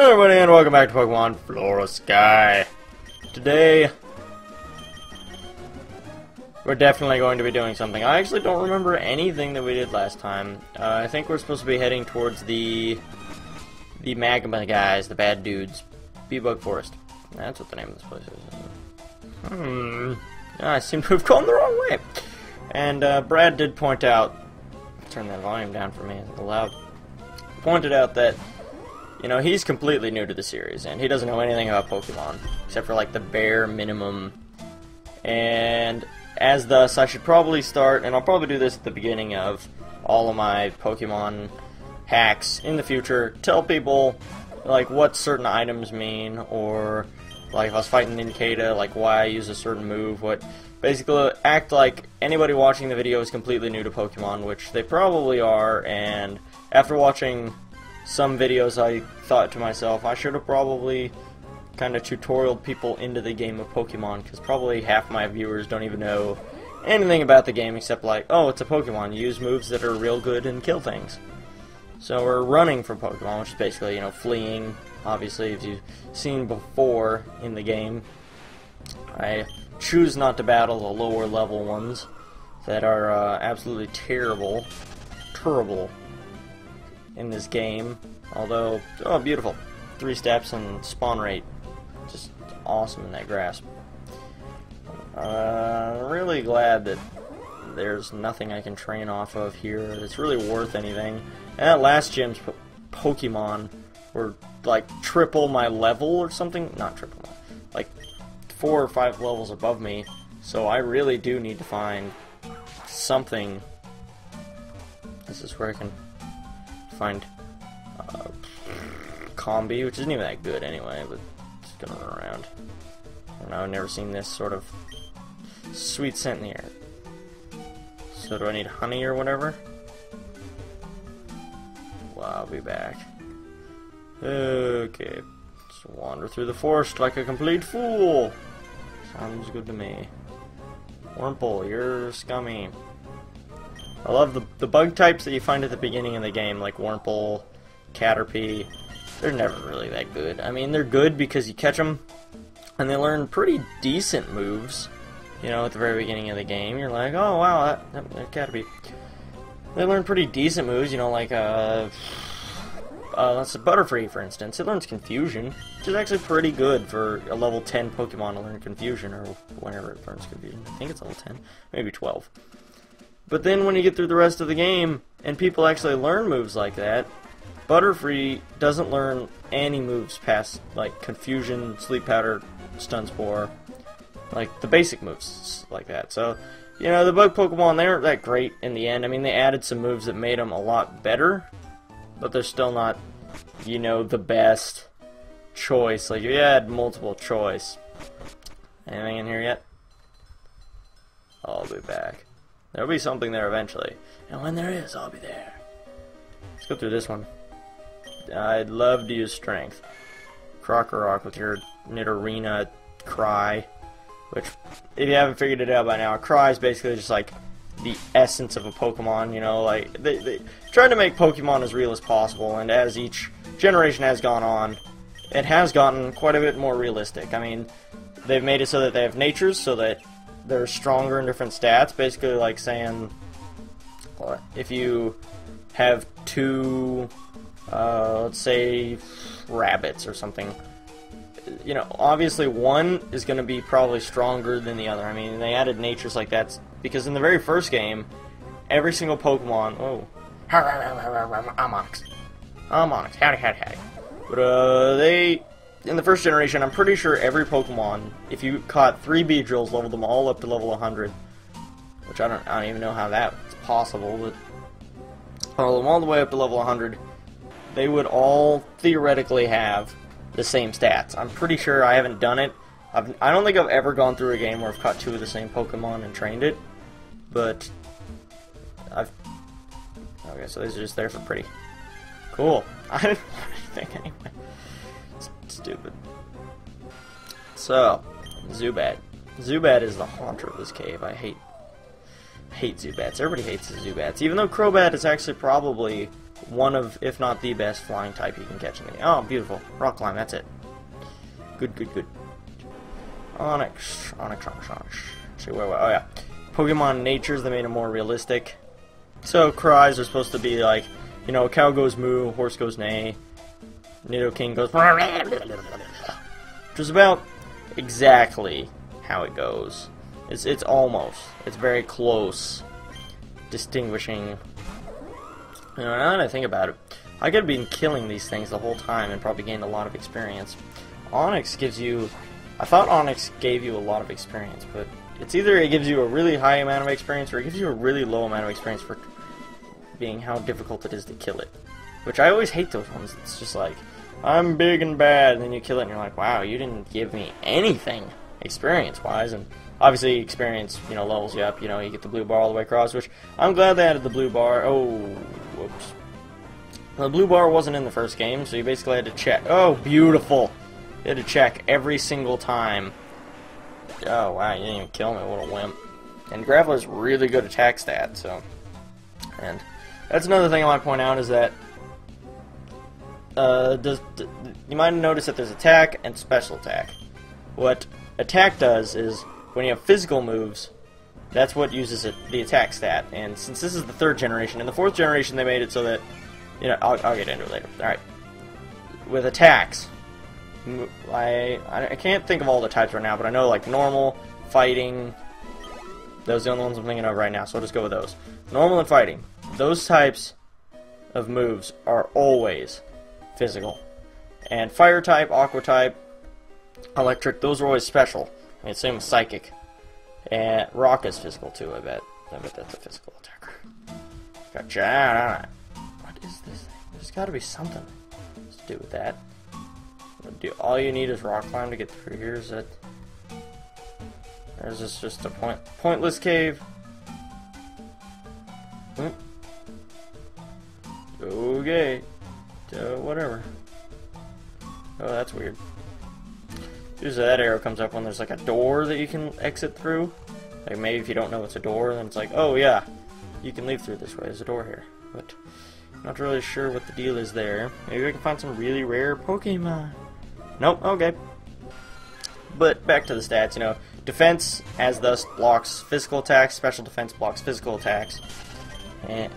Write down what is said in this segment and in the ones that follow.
Hello everybody and welcome back to Pokemon Flora Sky. Today, we're definitely going to be doing something. I actually don't remember anything that we did last time. I think we're supposed to be heading towards the magma guys, the bad dudes. Bee-Bug Forest. That's what the name of this place is. I seem to have gone the wrong way. And Brad did point out, turn that volume down for me, it's a little loud, pointed out that, you know, he's completely new to the series, and he doesn't know anything about Pokemon, except for, like, the bare minimum. And as thus, I should probably start, and I'll probably do this at the beginning of all of my Pokemon hacks in the future, tell people, like, what certain items mean, or, like, if I was fighting Nincada, like, why I use a certain move, what... Basically, act like anybody watching the video is completely new to Pokemon, which they probably are, and after watching some videos, I thought to myself, I should have probably kind of tutorialed people into the game of Pokemon, because probably half my viewers don't even know anything about the game except like, oh, it's a Pokemon, you use moves that are real good and kill things. So we're running from Pokemon, which is basically, you know, fleeing, obviously, as you've seen before in the game. I choose not to battle the lower level ones that are absolutely terrible in this game. Although, oh, beautiful. 3 steps and spawn rate. Just awesome in that grasp. Really glad that there's nothing I can train off of here that's really worth anything. And that last gym's Pokemon were like triple my level or something. Not triple, like 4 or 5 levels above me. So I really do need to find something. This is where I can find Combi, which isn't even that good anyway, but just gonna run around. I don't know, I've never seen this sort of sweet scent in the air. So do I need honey or whatever? Well, I'll be back. Okay, let's wander through the forest like a complete fool. Sounds good to me. Wurmple, you're scummy. I love the bug types that you find at the beginning of the game, like Wurmple, Caterpie. They're never really that good. I mean, they're good because you catch them, and they learn pretty decent moves. You know, at the very beginning of the game, you're like, oh wow, that Caterpie. They learn pretty decent moves, you know, like that's a Butterfree, for instance. It learns Confusion, which is actually pretty good for a level 10 Pokemon to learn Confusion, or whenever it learns Confusion. I think it's level 10, maybe 12. But then when you get through the rest of the game, and people actually learn moves like that, Butterfree doesn't learn any moves past, like, Confusion, Sleep Powder, Stun Spore, like, the basic moves like that. So, you know, the bug Pokemon, they aren't that great in the end. I mean, they added some moves that made them a lot better, but they're still not, you know, the best choice. Like, if you had multiple choice. Anything in here yet? I'll be back. There'll be something there eventually. And when there is, I'll be there. Let's go through this one. I'd love to use Strength. Krokorok with your Nidorina Cry. Which, if you haven't figured it out by now, Cry is basically just like the essence of a Pokemon, you know, like, they tried to make Pokemon as real as possible, and as each generation has gone on, it has gotten quite a bit more realistic. I mean, they've made it so that they have natures, so that they're stronger in different stats, basically like saying, if you have 2, let's say, rabbits or something, you know, obviously one is going to be probably stronger than the other. I mean, they added natures like that because in the very first game, every single Pokemon... Oh. Amonix. Amonix. Howdy. But, they... In the first generation, I'm pretty sure every Pokemon, if you caught 3 Beedrills, leveled them all up to level 100. Which I don't even know how that's possible, but... Leveled them all the way up to level 100. They would all theoretically have the same stats. I'm pretty sure. I haven't done it. I don't think I've ever gone through a game where I've caught 2 of the same Pokemon and trained it, but okay, so these are just there for pretty. Cool. I didn't know anything anyway. It's stupid. So, Zubat. Zubat is the haunter of this cave. I hate Zubats. Everybody hates the Zubats, even though Crobat is actually probably one of, if not the best, flying type you can catch in the game. Oh, beautiful. Rock climb, that's it. Good, good, good. Onyx. Onyx. Let's see where, oh yeah. Pokemon natures, they made them more realistic. So, cries are supposed to be like, you know, cow goes moo, horse goes neigh, Nidoking goes which is about exactly how it goes. It's almost. It's very close. Distinguishing. You know, now that I think about it, I could have been killing these things the whole time and probably gained a lot of experience. Onyx gives you... I thought Onyx gave you a lot of experience, but it's either it gives you a really high amount of experience or it gives you a really low amount of experience for being how difficult it is to kill it. Which I always hate those ones. It's just like, I'm big and bad, and then you kill it and you're like, wow, you didn't give me anything experience-wise. And obviously experience, you know, levels you up. You know, you get the blue bar all the way across, which I'm glad they added the blue bar. Oh, whoops. The blue bar wasn't in the first game, so you basically had to check. Oh, beautiful. You had to check every single time. Oh, wow, you didn't even kill me. What a wimp. And Graveler's really good attack stat, so... And that's another thing I want to point out is that... you might have noticed that there's attack and special attack. What attack does is, when you have physical moves, that's what uses the attack stat. And since this is the 3rd generation, in the 4th generation they made it so that... You know, I'll get into it later. Alright. With attacks... I can't think of all the types right now, but I know like normal, fighting, those are the only ones I'm thinking of right now, so I'll just go with those. Normal and fighting, those types of moves are always physical. And fire type, aqua type, electric, those are always special. I mean, same with psychic. And rock is physical too, I bet. I bet that's a physical attacker. Gotcha. What is this thing? There's gotta be something to do with that. All you need is rock climb to get through here. Is that? Or is this just a pointless cave? Okay. Whatever. Oh, that's weird. Usually that arrow comes up when there's like a door that you can exit through. Like maybe if you don't know it's a door, then it's like, oh yeah, you can leave through this way. There's a door here. But not really sure what the deal is there. Maybe I can find some really rare Pokemon. Nope, okay. But back to the stats, you know, defense as thus blocks physical attacks, special defense blocks physical attacks,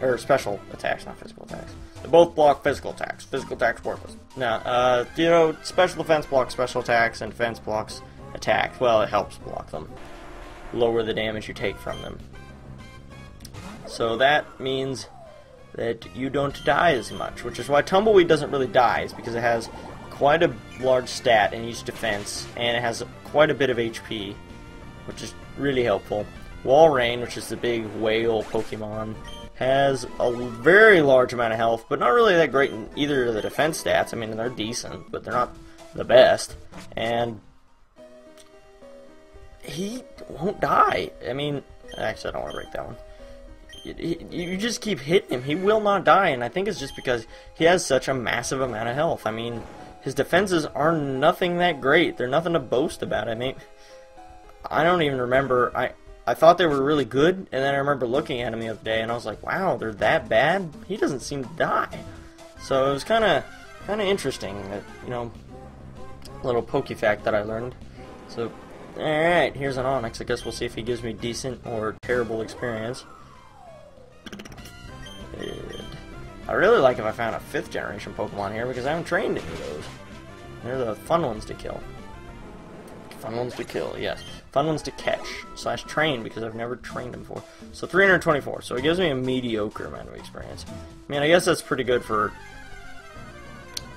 or special attacks, not physical attacks. They both block physical attacks. Physical attacks worthless. Now, you know, special defense blocks special attacks, and defense blocks attacks. Well, it helps block them. Lower the damage you take from them. So that means that you don't die as much, which is why Tumbleweed doesn't really die, is because it has quite a large stat in each defense, and it has quite a bit of HP, which is really helpful. Walrein, which is the big whale Pokemon, has a very large amount of health, but not really that great in either of the defense stats. I mean, they're decent, but they're not the best. And he won't die. I mean, actually, I don't want to break that one. You just keep hitting him. He will not die, and I think it's just because he has such a massive amount of health. I mean, his defenses are nothing that great. They're nothing to boast about. I mean, I don't even remember. I thought they were really good, and then I remember looking at him the other day, and I was like, wow, they're that bad? He doesn't seem to die. So it was kind of interesting, that, you know, little poke fact that I learned. So, alright, here's an Onyx. I guess we'll see if he gives me decent or terrible experience. I really like if I found a 5th generation Pokemon here, because I haven't trained any of those. They're the fun ones to kill. Fun ones to kill, yes. Fun ones to catch, / train, because I've never trained them before. So 324, so it gives me a mediocre amount of experience. I mean, I guess that's pretty good for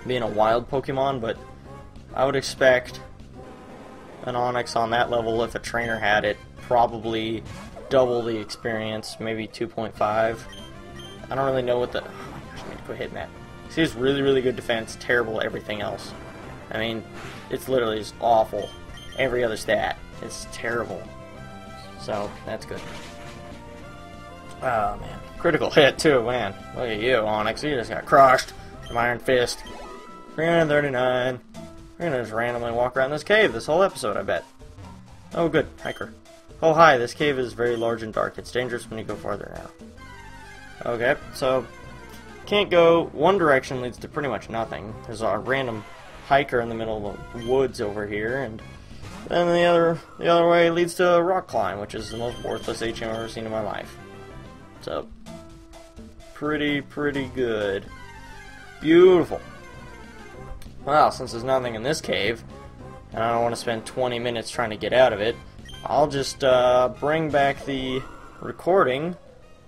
being a wild Pokemon, but I would expect an Onyx on that level, if a trainer had it, probably double the experience, maybe 2.5. I don't really know what the... I need to quit hitting that. See, it's really, really good defense, terrible everything else. I mean, it's literally just awful. Every other stat. It's terrible. So, that's good. Oh, man. Critical hit, too, man. Look at you, Onyx. You just got crushed. My Iron Fist. 339. We're gonna just randomly walk around this cave this whole episode, I bet. Oh, good. Hiker. Oh, hi. This cave is very large and dark. It's dangerous when you go farther now. Okay, so Can't go. One direction leads to pretty much nothing. There's a random hiker in the middle of the woods over here, and then the other way leads to a rock climb, which is the most worthless HM I've ever seen in my life. So, pretty good. Beautiful. Well, since there's nothing in this cave, and I don't want to spend 20 minutes trying to get out of it, I'll just bring back the recording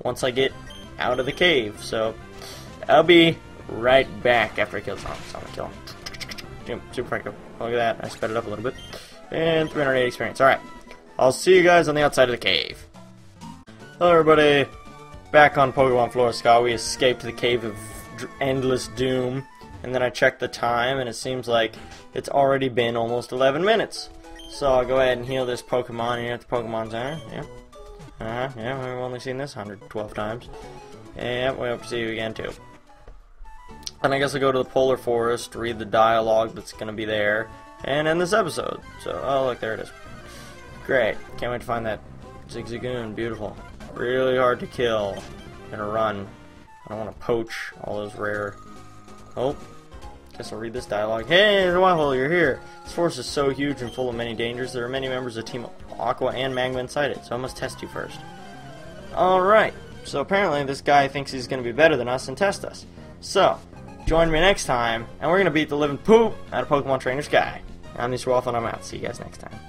once I get out of the cave. So, I'll be right back after I kill someone. So I'm gonna kill him. Super effective. Look at that. I sped it up a little bit. And 380 experience. Alright. I'll see you guys on the outside of the cave. Hello, everybody. Back on Pokemon Flora Ska. We escaped the cave of endless doom. And then I checked the time, and it seems like it's already been almost 11 minutes. So I'll go ahead and heal this Pokemon here at the Pokemon Center. Yeah. Yeah, we've only seen this 112 times. And we hope to see you again, too. And I guess I'll go to the Polar Forest, read the dialogue that's going to be there, and end this episode. So, oh look, there it is. Great. Can't wait to find that Zigzagoon. Beautiful. Really hard to kill. Gonna run. I don't want to poach all those rare... Oh. Guess I'll read this dialogue. Hey, Waffle, you're here. This forest is so huge and full of many dangers. There are many members of Team Aqua and Magma inside it, so I must test you first. Alright. So apparently this guy thinks he's going to be better than us and test us. So, join me next time, and we're going to beat the living poop out of Pokemon Trainer Sky. I'm Mr. Waffle, and I'm out. See you guys next time.